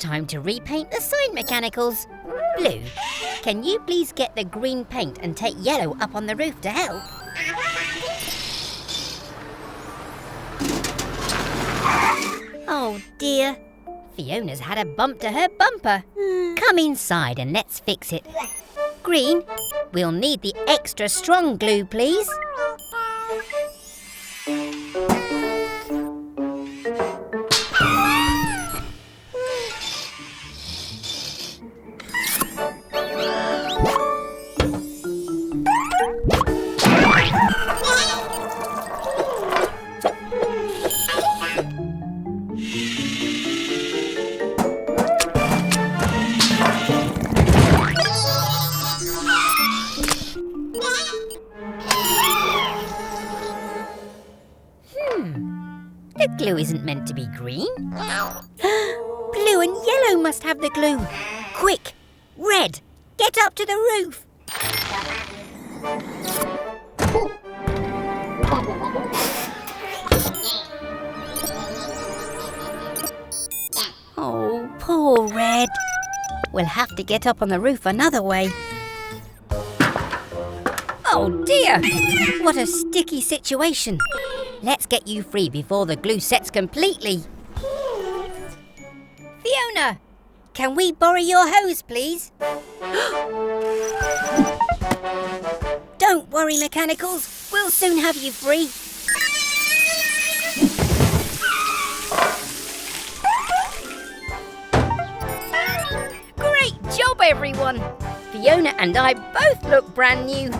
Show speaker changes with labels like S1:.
S1: time to repaint the sign mechanicals. Blue, can you please get the green paint and take yellow up on the roof to help? Oh dear, Fiona's had a bump to her bumper. Come inside and let's fix it. Green, we'll need the extra strong glue, please. The glue isn't meant to be green. Blue and yellow must have the glue. Quick, red, get up to the roof. Oh, poor Red. We'll have to get up on the roof another way. Oh dear, what a sticky situation. Let's get you free before the glue sets completely. Fiona, can we borrow your hose, please? Don't worry, mechanicals. We'll soon have you free. Great job, everyone. Fiona and I both look brand new.